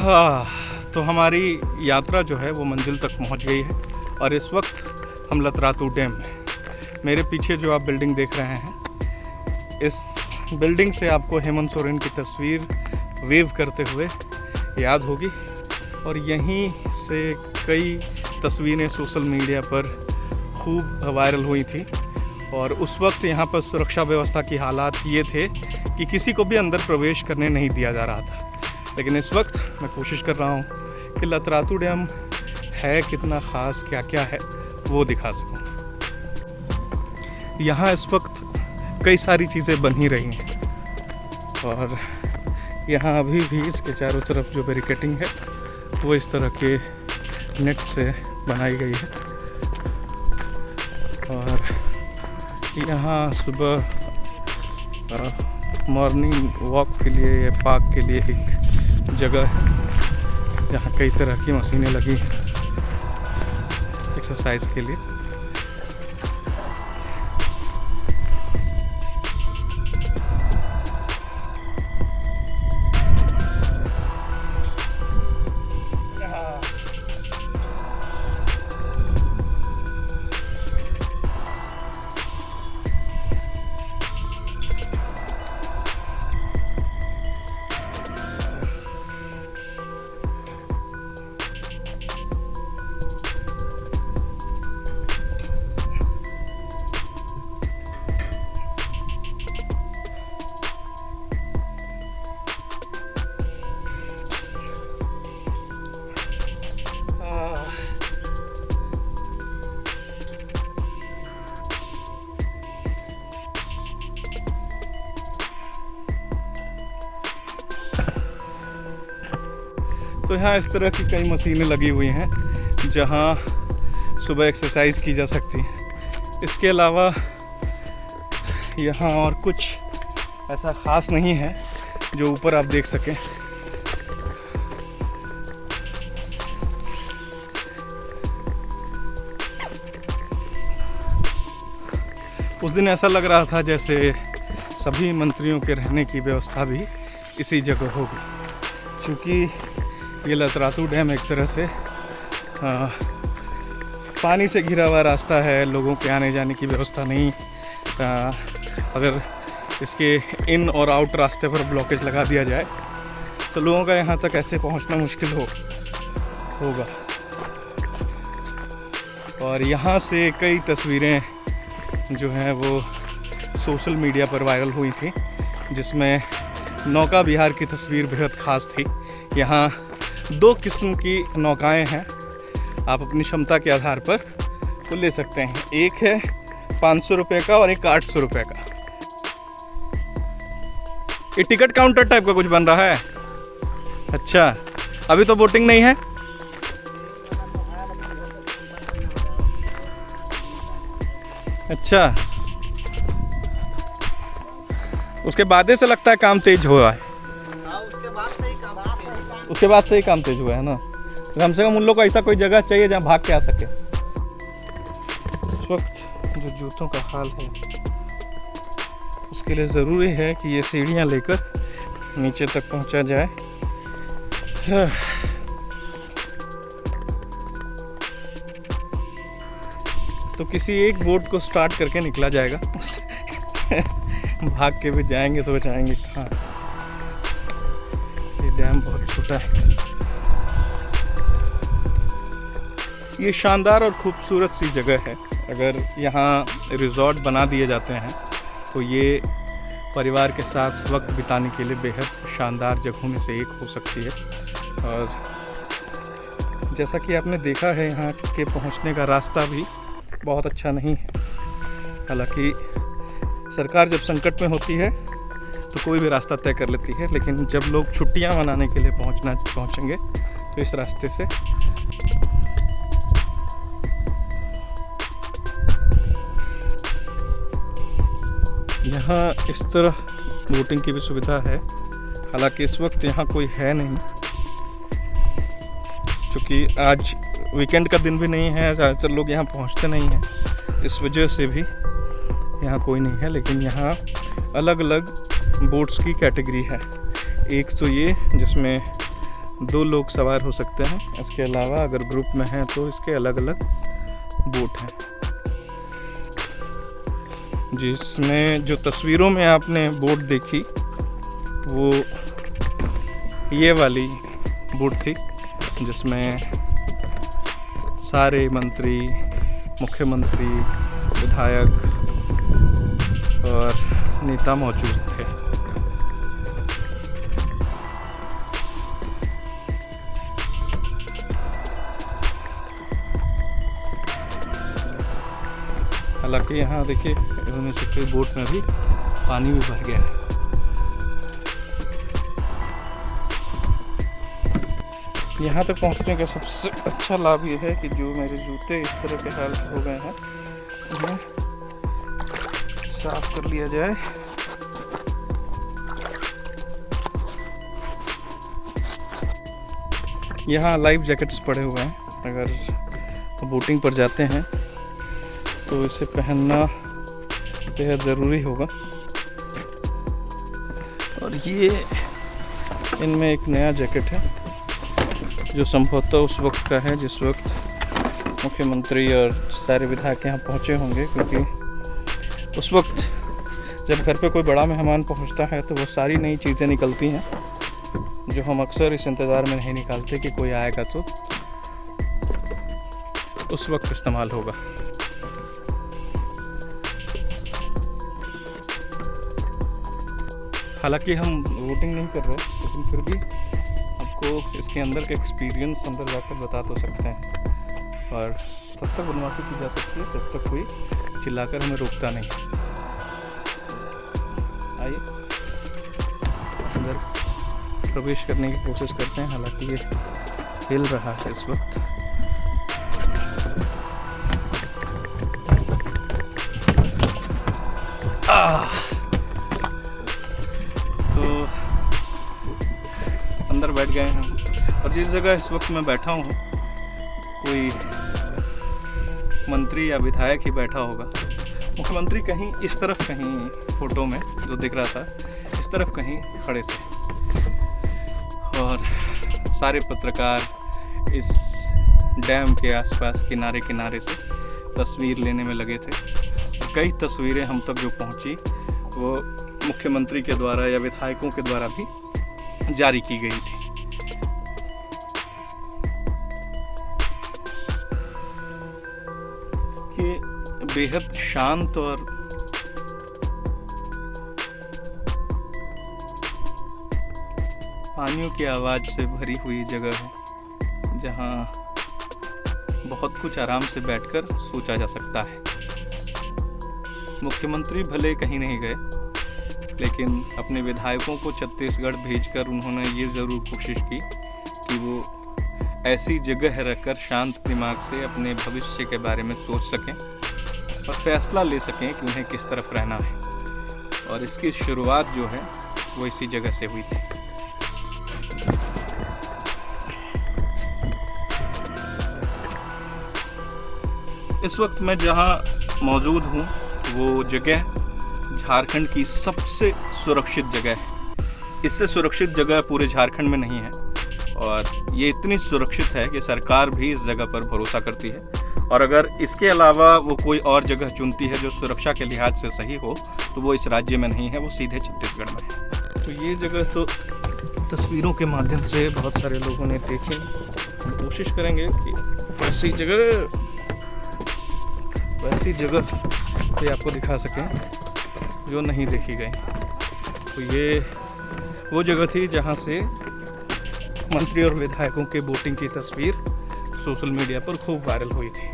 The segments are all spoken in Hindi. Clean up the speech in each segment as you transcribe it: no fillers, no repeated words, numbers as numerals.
हाँ, तो हमारी यात्रा जो है वो मंजिल तक पहुंच गई है और इस वक्त हम लतरातू डैम में। मेरे पीछे जो आप बिल्डिंग देख रहे हैं, इस बिल्डिंग से आपको हेमंत सोरेन की तस्वीर वेव करते हुए याद होगी और यहीं से कई तस्वीरें सोशल मीडिया पर खूब वायरल हुई थी। और उस वक्त यहाँ पर सुरक्षा व्यवस्था की हालात ये थे कि किसी को भी अंदर प्रवेश करने नहीं दिया जा रहा था। लेकिन इस वक्त मैं कोशिश कर रहा हूँ कि लतरातू डैम है कितना ख़ास, क्या क्या है वो दिखा सकूँ। यहाँ इस वक्त कई सारी चीज़ें बन ही रही हैं और यहाँ अभी भी इसके चारों तरफ जो बैरिकेडिंग है वो इस तरह के नेट से बनाई गई है। और यहाँ सुबह मॉर्निंग वॉक के लिए या पार्क के लिए एक जगह है जहाँ कई तरह की मशीनें लगी हैं एक्सरसाइज के लिए। तो यहाँ इस तरह की कई मशीनें लगी हुई हैं जहाँ सुबह एक्सरसाइज की जा सकती है। इसके अलावा यहाँ और कुछ ऐसा ख़ास नहीं है जो ऊपर आप देख सकें। उस दिन ऐसा लग रहा था जैसे सभी मंत्रियों के रहने की व्यवस्था भी इसी जगह होगी, क्योंकि ये लतरातू डैम एक तरह से पानी से घिरा हुआ रास्ता है। लोगों के आने जाने की व्यवस्था नहीं। अगर इसके इन और आउट रास्ते पर ब्लॉकेज लगा दिया जाए तो लोगों का यहाँ तक ऐसे पहुँचना मुश्किल होगा। और यहाँ से कई तस्वीरें जो हैं वो सोशल मीडिया पर वायरल हुई थी, जिसमें नौका विहार की तस्वीर बेहद ख़ास थी। यहाँ 2 किस्म की नौकाएं हैं, आप अपनी क्षमता के आधार पर वो ले सकते हैं। एक है 500 रुपये का और एक 800 रुपये का। ये टिकट काउंटर टाइप का कुछ बन रहा है। अच्छा, अभी तो बोटिंग नहीं है। अच्छा, उसके बाद से लगता है काम तेज हुआ है। उसके बाद से ही काम तेज हुआ है ना। तो कम से कम उन लोग को ऐसा कोई जगह चाहिए जहाँ भाग के आ सके। इस वक्त जो जूतों का हाल है उसके लिए ज़रूरी है कि ये सीढ़ियाँ लेकर नीचे तक पहुँचा जाए। तो किसी एक बोट को स्टार्ट करके निकला जाएगा। भाग के भी जाएंगे तो जाएंगे कहाँ। ये डैम बहुत छोटा है। ये शानदार और खूबसूरत सी जगह है। अगर यहाँ रिजॉर्ट बना दिए जाते हैं तो ये परिवार के साथ वक्त बिताने के लिए बेहद शानदार जगहों में से एक हो सकती है। और जैसा कि आपने देखा है, यहाँ के पहुँचने का रास्ता भी बहुत अच्छा नहीं है। हालांकि सरकार जब संकट में होती है तो कोई भी रास्ता तय कर लेती है, लेकिन जब लोग छुट्टियां मनाने के लिए पहुंचेंगे तो इस रास्ते से यहाँ इस तरह बोटिंग की भी सुविधा है। हालांकि इस वक्त यहाँ कोई है नहीं, क्योंकि आज वीकेंड का दिन भी नहीं है, ज़्यादातर लोग यहाँ पहुँचते नहीं हैं, इस वजह से भी यहाँ कोई नहीं है। लेकिन यहाँ अलग अलग बोट्स की कैटेगरी है। एक तो ये जिसमें 2 लोग सवार हो सकते हैं। इसके अलावा अगर ग्रुप में हैं तो इसके अलग अलग बोट हैं, जिसमें जो तस्वीरों में आपने बोट देखी वो ये वाली बोट थी, जिसमें सारे मंत्री, मुख्यमंत्री, विधायक और नेता मौजूद थे। हालांकि यहाँ देखिए इनमें से कई बोट में भी पानी भी भर गया है। यहाँ तक पहुँचने का सबसे अच्छा लाभ ये है कि जो मेरे जूते इस तरह के हाल हो गए हैं उन्हें साफ कर लिया जाए। यहाँ लाइफ जैकेट्स पड़े हुए हैं, अगर बोटिंग पर जाते हैं तो इसे पहनना बेहद ज़रूरी होगा। और ये इनमें एक नया जैकेट है जो संभवतः उस वक्त का है जिस वक्त मुख्यमंत्री और सारे विधायक यहाँ पहुँचे होंगे, क्योंकि उस वक्त जब घर पे कोई बड़ा मेहमान पहुँचता है तो वो सारी नई चीज़ें निकलती हैं जो हम अक्सर इस इंतज़ार में नहीं निकालते कि कोई आएगा तो उस वक्त इस्तेमाल होगा। हालांकि हम वोटिंग नहीं कर रहे, लेकिन फिर भी आपको इसके अंदर के एक्सपीरियंस अंदर जाकर बता तो सकते हैं। और तब तक बदमाशी की जा सकती है जब तक कोई चिल्लाकर हमें रोकता नहीं। आइए अंदर प्रवेश करने की कोशिश करते हैं। हालांकि ये हिल रहा है इस वक्त। तो अंदर बैठ गए हैं और जिस जगह इस वक्त मैं बैठा हूँ कोई मंत्री या विधायक ही बैठा होगा। मुख्यमंत्री कहीं इस तरफ, कहीं फोटो में जो दिख रहा था इस तरफ कहीं खड़े थे और सारे पत्रकार इस डैम के आसपास किनारे किनारे से तस्वीर लेने में लगे थे। कई तस्वीरें हम तक जो पहुंची वो मुख्यमंत्री के द्वारा या विधायकों के द्वारा भी जारी की गई थी। कि बेहद शांत और पानियों की आवाज़ से भरी हुई जगह है जहाँ बहुत कुछ आराम से बैठकर सोचा जा सकता है। मुख्यमंत्री भले कहीं नहीं गए, लेकिन अपने विधायकों को छत्तीसगढ़ भेजकर उन्होंने ये ज़रूर कोशिश की कि वो ऐसी जगह रहकर शांत दिमाग से अपने भविष्य के बारे में सोच सकें और फैसला ले सकें कि उन्हें किस तरफ रहना है। और इसकी शुरुआत जो है वो इसी जगह से हुई थी। इस वक्त मैं जहाँ मौजूद हूँ वो जगह झारखंड की सबसे सुरक्षित जगह है। इससे सुरक्षित जगह पूरे झारखंड में नहीं है और ये इतनी सुरक्षित है कि सरकार भी इस जगह पर भरोसा करती है। और अगर इसके अलावा वो कोई और जगह चुनती है जो सुरक्षा के लिहाज से सही हो तो वो इस राज्य में नहीं है, वो सीधे छत्तीसगढ़ में है। तो ये जगह तो तस्वीरों के माध्यम से बहुत सारे लोगों ने देखी। हम कोशिश करेंगे कि ऐसी जगह पे आपको दिखा सकें जो नहीं देखी गई। तो ये वो जगह थी जहाँ से मंत्री और विधायकों के बोटिंग की तस्वीर सोशल मीडिया पर खूब वायरल हुई थी।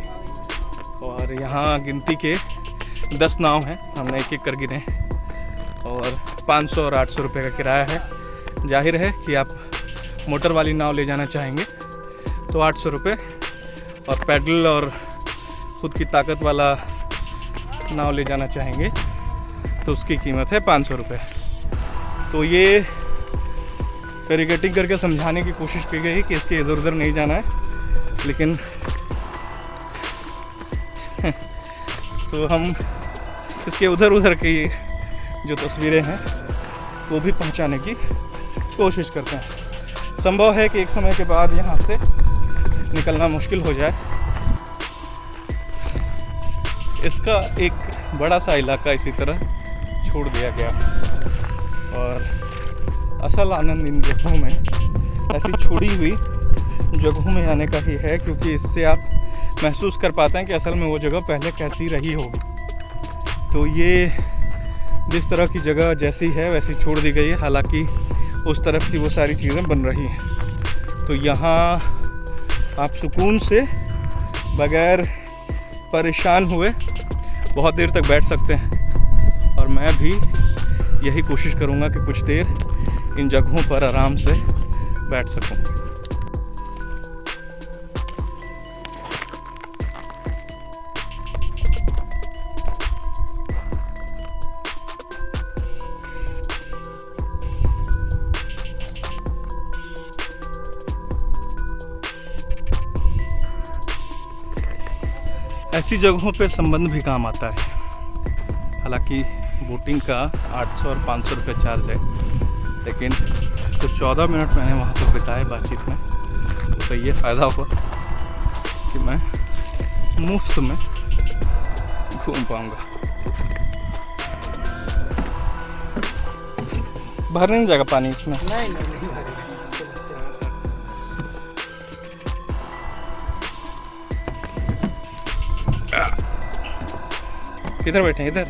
और यहाँ गिनती के 10 नाव हैं, हमने एक एक कर गिने और 500 और 800 रुपये का किराया है। जाहिर है कि आप मोटर वाली नाव ले जाना चाहेंगे तो 800 रुपये, और पैडल और खुद की ताकत वाला नाव ले जाना चाहेंगे तो उसकी कीमत है 500 रुपये। तो ये बैरिकेडिंग करके समझाने की कोशिश की गई कि इसके इधर उधर नहीं जाना है, लेकिन तो हम इसके उधर उधर की जो तस्वीरें हैं वो भी पहुंचाने की कोशिश करते हैं। संभव है कि एक समय के बाद यहाँ से निकलना मुश्किल हो जाए। इसका एक बड़ा सा इलाका इसी तरह छोड़ दिया गया और असल आनंद इन जगहों में, ऐसी छोड़ी हुई जगहों में आने का ही है, क्योंकि इससे आप महसूस कर पाते हैं कि असल में वो जगह पहले कैसी रही होगी। तो ये जिस तरह की जगह जैसी है वैसी छोड़ दी गई है, हालांकि उस तरफ की वो सारी चीज़ें बन रही हैं। तो यहाँ आप सुकून से बग़ैर परेशान हुए बहुत देर तक बैठ सकते हैं और मैं भी यही कोशिश करूँगा कि कुछ देर इन जगहों पर आराम से बैठ सकूँ। ऐसी जगहों पे संबंध भी काम आता है। हालांकि बोटिंग का 800 और 500 रुपये चार्ज है, लेकिन तो 14 मिनट मैंने वहाँ पे बिताए बातचीत में, तो ये फ़ायदा हुआ कि मैं मुफ्त में घूम पाऊँगा। भर नहीं जाएगा पानी इसमें? नहीं। किधर बैठे? इधर।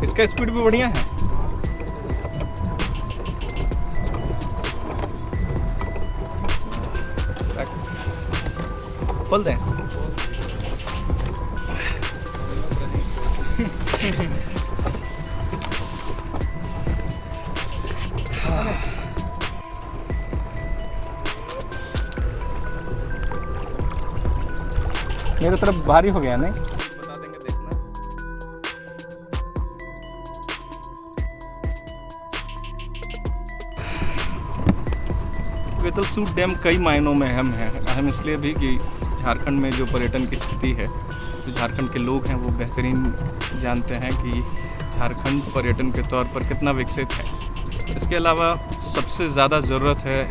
इसका स्पीड भी बढ़िया है। खोल दें। मेरे तरफ भारी हो गया नहीं? बता देंगे, देखना। गेतलसूट डैम कई मायनों में अहम है। अहम इसलिए भी कि झारखंड में जो पर्यटन की स्थिति है, जो झारखंड के लोग हैं वो बेहतरीन जानते हैं कि झारखंड पर्यटन के तौर पर कितना विकसित है। इसके अलावा सबसे ज़्यादा ज़रूरत है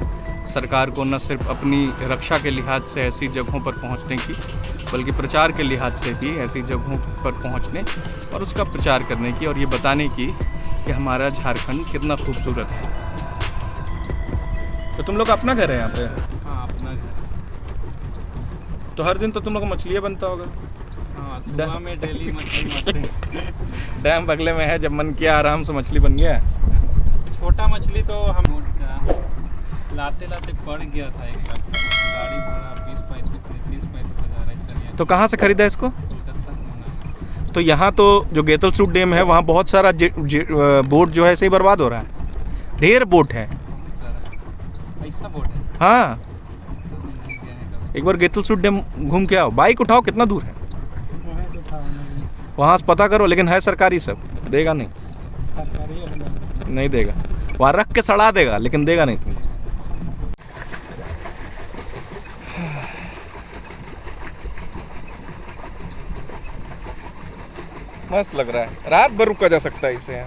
सरकार को न सिर्फ अपनी रक्षा के लिहाज से ऐसी जगहों पर पहुंचने की, बल्कि प्रचार के लिहाज से भी ऐसी जगहों पर पहुंचने और उसका प्रचार करने की और ये बताने की कि हमारा झारखंड कितना खूबसूरत है। तो तुम लोग अपना घर है यहाँ पे? हाँ, अपना घर। तो हर दिन तो तुम लोग मछलियाँ बनता होगा? हाँ, सुबह में डेली मछली मारते हैं। डैम बगले में है, जब मन किया आराम से मछली बन गया। छोटा मछली तो हम लाते लाते पड़ गया था एक बार। गाड़ी भाड़ा 30-35 हज़ार ऐसा। तो कहाँ से खरीदा इसको? कोलकाता से मंगाया। तो यहाँ तो जो गेतलसूट डैम है वहाँ बहुत सारा बोट जो है ऐसे ही बर्बाद हो रहा है। ढेर बोट है। बहुत सारा ऐसा बोट है। हाँ, एक बार गेतलसूट डैम घूम के आओ, बाइक उठाओ, कितना दूर है वहाँ से पता करो। लेकिन है सरकारी, सब देगा नहीं, सरकारी नहीं देगा। वहाँ रख के सड़ा देगा लेकिन देगा नहीं तुमको। मस्त लग रहा है, रात भर रुका जा सकता है इसे।